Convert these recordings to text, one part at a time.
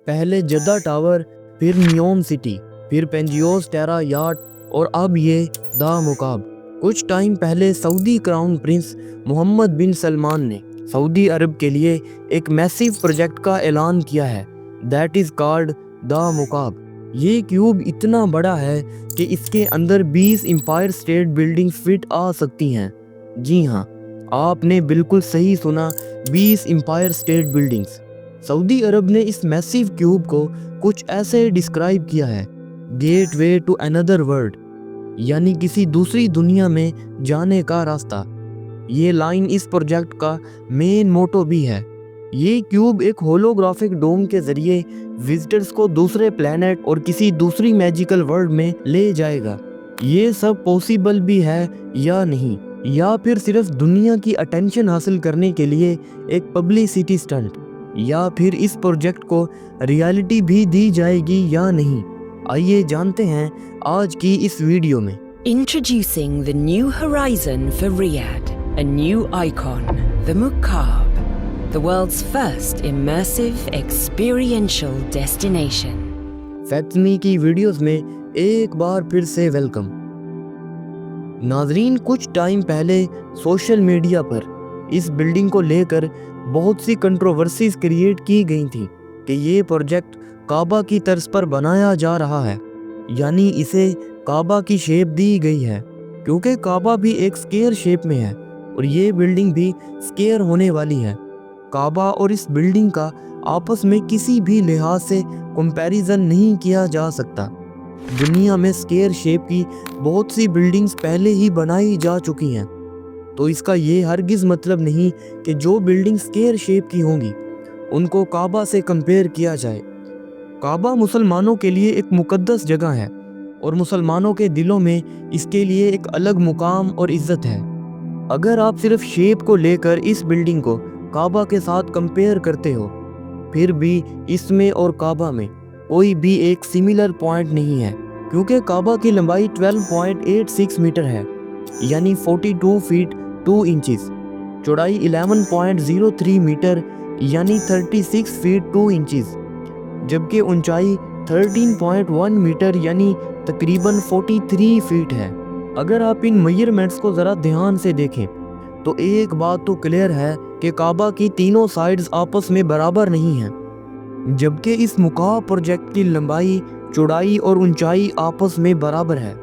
پہلے Jeddah tower, پھر نیوم city, پھر پینجیوس ٹیرا یاٹ اور اب یہ دا مکاب۔ کچھ ٹائم پہلے سعودی کراؤن پرنس محمد بن سلمان نے سعودی عرب کے لیے ایک میسیو پروجیکٹ کا اعلان کیا ہے، دیٹ از کالڈ دا مکاب۔ یہ کیوب اتنا بڑا ہے کہ اس کے اندر 20 امپائر اسٹیٹ بلڈنگ فٹ آ سکتی ہیں۔ جی ہاں، آپ نے بالکل صحیح سنا، 20 امپائر اسٹیٹ بلڈنگز۔ سعودی عرب نے اس میسیو کیوب کو کچھ ایسے ڈسکرائب کیا ہے، gateway to another world, یعنی کسی دوسری دنیا میں جانے کا راستہ۔ یہ لائن اس پروجیکٹ کا مین موٹو بھی ہے۔ یہ کیوب ایک ہولوگرافک ڈوم کے ذریعے وزٹرز کو دوسرے پلینٹ اور کسی دوسری میجیکل ورلڈ میں لے جائے گا۔ یہ سب پوسیبل بھی ہے یا نہیں، یا پھر صرف دنیا کی اٹینشن حاصل کرنے کے لیے ایک پبلسٹی سٹنٹ، یا پھر اس پروجیکٹ کو ریالٹی بھی دی جائے گی یا نہیں، آئیے جانتے ہیں آج کی اس ویڈیو میں۔ Introducing the new horizon for Riyadh, a new icon, the Mukaab, the world's first immersive experiential destination. فیتمی کی ویڈیوز میں ایک بار پھر سے ویلکم۔ ناظرین، کچھ ٹائم پہلے سوشل میڈیا پر اس بلڈنگ کو لے کر بہت سی کنٹروورسیز کریٹ کی گئی تھیں کہ یہ پروجیکٹ کعبہ کی طرز پر بنایا جا رہا ہے، یعنی اسے کعبہ کی شیپ دی گئی ہے، کیونکہ کعبہ بھی ایک سکیئر شیپ میں ہے اور یہ بلڈنگ بھی سکیئر ہونے والی ہے۔ کعبہ اور اس بلڈنگ کا آپس میں کسی بھی لحاظ سے کمپیریزن نہیں کیا جا سکتا۔ دنیا میں سکیئر شیپ کی بہت سی بلڈنگز پہلے ہی بنائی جا چکی ہیں، تو اس کا یہ ہرگز مطلب نہیں کہ جو بلڈنگ سکیئر شیپ کی ہوں گی ان کو کعبہ سے کمپیئر کیا جائے۔ کعبہ مسلمانوں کے لیے ایک مقدس جگہ ہے اور مسلمانوں کے دلوں میں اس کے لیے ایک الگ مقام اور عزت ہے۔ اگر آپ صرف شیپ کو لے کر اس بلڈنگ کو کعبہ کے ساتھ کمپیئر کرتے ہو، پھر بھی اس میں اور کعبہ میں کوئی بھی ایک سملر پوائنٹ نہیں ہے، کیونکہ کعبہ کی لمبائی 12.86 میٹر ہے، یعنی 42 فیٹ 2 انچز، چوڑائی 11.03 میٹر یعنی 36 فیٹ 2 انچز، جبکہ اونچائی 13.1 میٹر یعنی تقریباً 43 فیٹ ہے۔ اگر آپ ان میجرمنٹس کو ذرا دھیان سے دیکھیں تو ایک بات تو کلیئر ہے کہ کعبہ کی تینوں سائڈز آپس میں برابر نہیں ہیں، جبکہ اس مکعب پروجیکٹ کی لمبائی، چوڑائی اور اونچائی آپس میں برابر ہے،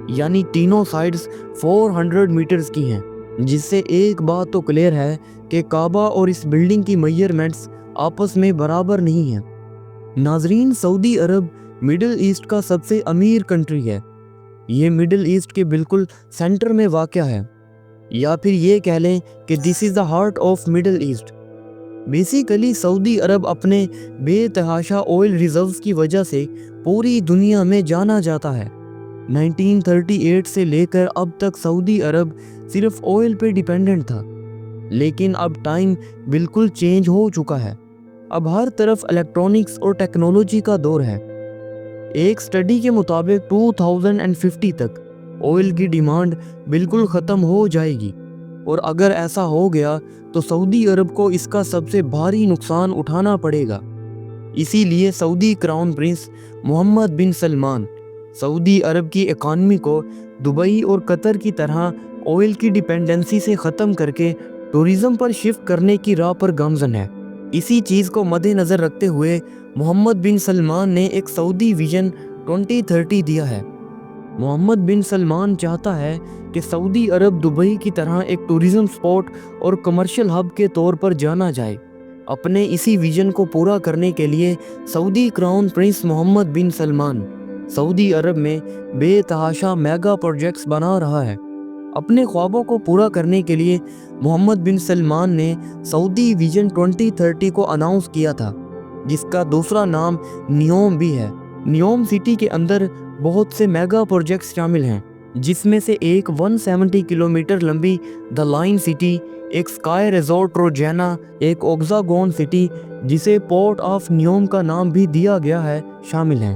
یعنی تینوں سائڈز 400 میٹرز کی ہیں، جس سے ایک بات تو کلیئر ہے کہ کعبہ اور اس بلڈنگ کی میجرمنٹس آپس میں برابر نہیں ہیں۔ ناظرین، سعودی عرب مڈل ایسٹ کا سب سے امیر کنٹری ہے۔ یہ مڈل ایسٹ کے بالکل سینٹر میں واقع ہے، یا پھر یہ کہہ لیں کہ this is the heart of Middle East. Basically Saudi Arab اپنے بے تحاشا آئل ریزروز کی وجہ سے پوری دنیا میں جانا جاتا ہے۔ 1938 سے لے کر اب تک سعودی عرب صرف آئل پہ ڈیپینڈنٹ تھا، لیکن اب ٹائم بالکل چینج ہو چکا ہے۔ اب ہر طرف الیکٹرونکس اور ٹیکنالوجی کا دور ہے۔ ایک سٹڈی کے مطابق 2050 تک آئل کی ڈیمانڈ بالکل ختم ہو جائے گی، اور اگر ایسا ہو گیا تو سعودی عرب کو اس کا سب سے بھاری نقصان اٹھانا پڑے گا۔ اسی لیے سعودی کراؤن پرنس محمد بن سلمان سعودی عرب کی اکانومی کو دبئی اور قطر کی طرح آئل کی ڈیپینڈنسی سے ختم کر کے ٹورزم پر شفٹ کرنے کی راہ پر گامزن ہے۔ اسی چیز کو مد نظر رکھتے ہوئے محمد بن سلمان نے ایک سعودی ویژن 2030 دیا ہے۔ محمد بن سلمان چاہتا ہے کہ سعودی عرب دبئی کی طرح ایک ٹورزم سپاٹ اور کمرشل ہب کے طور پر جانا جائے۔ اپنے اسی ویژن کو پورا کرنے کے لیے سعودی کراؤن پرنس محمد بن سلمان سعودی عرب میں بے تحاشا میگا پروجیکٹس بنا رہا ہے۔ اپنے خوابوں کو پورا کرنے کے لیے محمد بن سلمان نے سعودی ویژن 2030 کو اناؤنس کیا تھا، جس کا دوسرا نام نیوم بھی ہے۔ نیوم سٹی کے اندر بہت سے میگا پروجیکٹس شامل ہیں، جس میں سے ایک 170 کلومیٹر لمبی دا لائن سٹی، ایک سکائی ریزورٹ روجینا، ایک اوگزاگون سٹی جسے پورٹ آف نیوم کا نام بھی دیا گیا ہے، شامل ہیں۔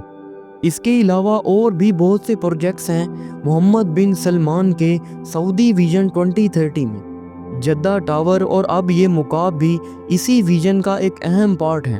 اس کے علاوہ اور بھی بہت سے پروجیکٹس ہیں محمد بن سلمان کے سعودی ویژن 2030 میں۔ جدہ ٹاور اور اب یہ مکعب بھی اسی ویژن کا ایک اہم پارٹ ہے۔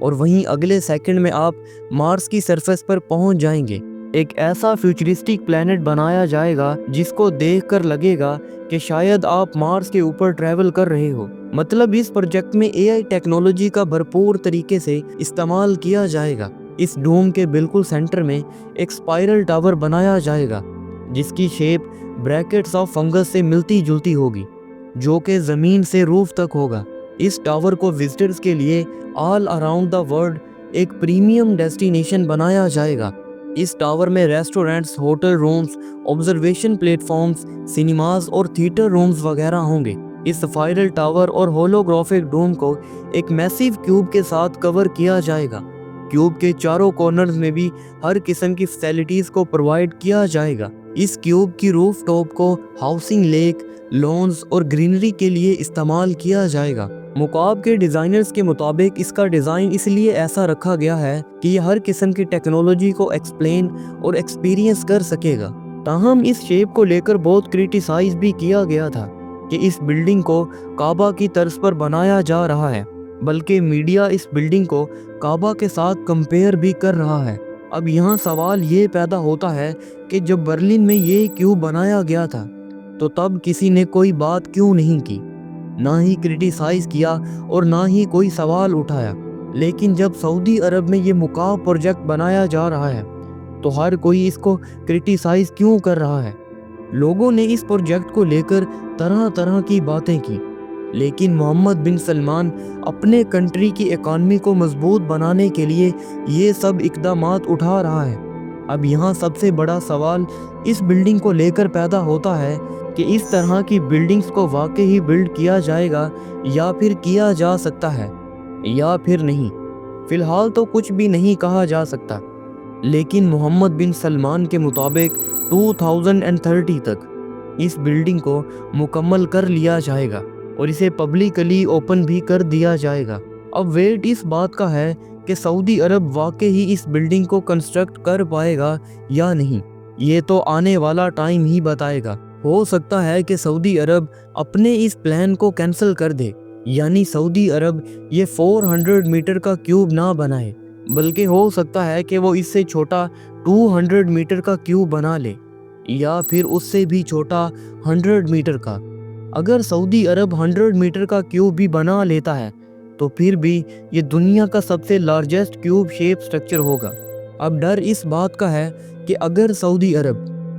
اور وہیں اگلے سیکنڈ میں آپ مارس کی سرفیس پر پہنچ جائیں گے۔ ایک ایسا فیوچرسٹک پلینٹ بنایا جائے گا جس کو دیکھ کر لگے گا کہ شاید آپ مارس کے اوپر ٹریول کر رہے ہو۔ مطلب اس پروجیکٹ میں AI ٹیکنالوجی کا بھرپور طریقے سے استعمال کیا جائے گا۔ اس ڈوم کے بالکل سینٹر میں ایک اسپائرل ٹاور بنایا جائے گا جس کی شیپ بریکٹس آف فنگس سے ملتی جلتی ہوگی، جو کہ زمین سے روف تک ہوگا۔ اس ٹاور کو وزٹرز کے لیے آل اراؤنڈ دا ورلڈ ایک پریمیم ڈیسٹینیشن بنایا جائے گا۔ اس ٹاور میں restaurants, hotel rooms, observation platforms, cinemas اور تھیٹر رومز وغیرہ ہوں گے۔ اس اسپائرل ٹاور اور ہولوگرافک ڈوم کو ایک میسیو کیوب کے ساتھ کور کیا جائے گا۔ کیوب کے چاروں کارنرز میں بھی ہر قسم کی فیسلٹیز کو پرووائڈ کیا جائے گا۔ اس کیوب کی روف ٹاپ کو ہاؤسنگ لیک، لونز اور گرینری کے لیے استعمال کیا جائے گا۔ مکعب کے ڈیزائنرز کے مطابق اس کا ڈیزائن اس لیے ایسا رکھا گیا ہے کہ یہ ہر قسم کی ٹیکنالوجی کو ایکسپلین اور ایکسپیرینس کر سکے گا۔ تاہم اس شیپ کو لے کر بہت کرٹیسائز بھی کیا گیا تھا کہ اس بلڈنگ کو کعبہ کی طرز پر بنایا جا رہا ہے، بلکہ میڈیا اس بلڈنگ کو کعبہ کے ساتھ کمپیئر بھی کر رہا ہے۔ اب یہاں سوال یہ پیدا ہوتا ہے کہ جب برلن میں یہ کیوب بنایا گیا تھا تو تب کسی نے کوئی بات کیوں نہیں کی، نہ ہی کرٹیسائز کیا اور نہ ہی کوئی سوال اٹھایا۔ لیکن جب سعودی عرب میں یہ مکعب پروجیکٹ بنایا جا رہا ہے تو ہر کوئی اس کو کرٹیسائز کیوں کر رہا ہے؟ لوگوں نے اس پروجیکٹ کو لے کر طرح طرح کی باتیں کی، لیکن محمد بن سلمان اپنے کنٹری کی اکانومی کو مضبوط بنانے کے لیے یہ سب اقدامات اٹھا رہا ہے۔ اب یہاں سب سے بڑا سوال اس بلڈنگ کو لے کر پیدا ہوتا ہے کہ اس طرح کی بلڈنگز کو واقعی بلڈ کیا جائے گا یا پھر کیا جا سکتا ہے یا پھر نہیں۔ فی الحال تو کچھ بھی نہیں کہا جا سکتا، لیکن محمد بن سلمان کے مطابق 2030 تک اس بلڈنگ کو مکمل کر لیا جائے گا اور اسے پبلکلی اوپن بھی کر دیا جائے گا۔ اب ویٹ اس بات کا ہے کہ سعودی عرب واقعی اس بلڈنگ کو کنسٹرکٹ کر پائے گا یا نہیں۔ یہ تو آنے والا ٹائم ہی بتائے گا۔ ہو سکتا ہے کہ سعودی عرب اپنے اس پلان کو کینسل کر دے، یعنی سعودی عرب یہ 400 میٹر کا کیوب نہ بنائے، بلکہ ہو سکتا ہے کہ وہ اس سے چھوٹا 200 میٹر کا کیوب بنا لے، یا پھر اس سے بھی چھوٹا 100 میٹر کا۔ اگر سعودی عرب 100 میٹر کا کیوب بھی بنا لیتا ہے تو پھر بھی یہ دنیا کا سب سے لارجسٹ کیوب شیپ سٹرکچر ہوگا۔ اب ڈر اس بات کا ہے کہ اگر سعودی عرب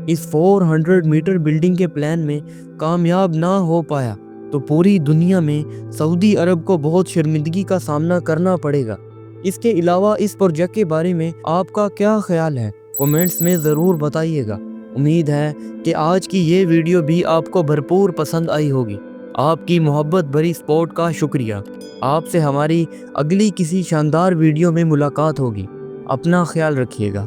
اس 400 میٹر بلڈنگ کے پلان میں کامیاب نہ ہو پایا تو پوری دنیا میں سعودی عرب کو بہت شرمندگی کا سامنا کرنا پڑے گا۔ اس کے علاوہ اس پروجیکٹ کے بارے میں آپ کا کیا خیال ہے؟ کومنٹس میں ضرور بتائیے گا۔ امید ہے کہ آج کی یہ ویڈیو بھی آپ کو بھرپور پسند آئی ہوگی۔ آپ کی محبت بھری سپورٹ کا شکریہ۔ آپ سے ہماری اگلی کسی شاندار ویڈیو میں ملاقات ہوگی۔ اپنا خیال رکھیے گا۔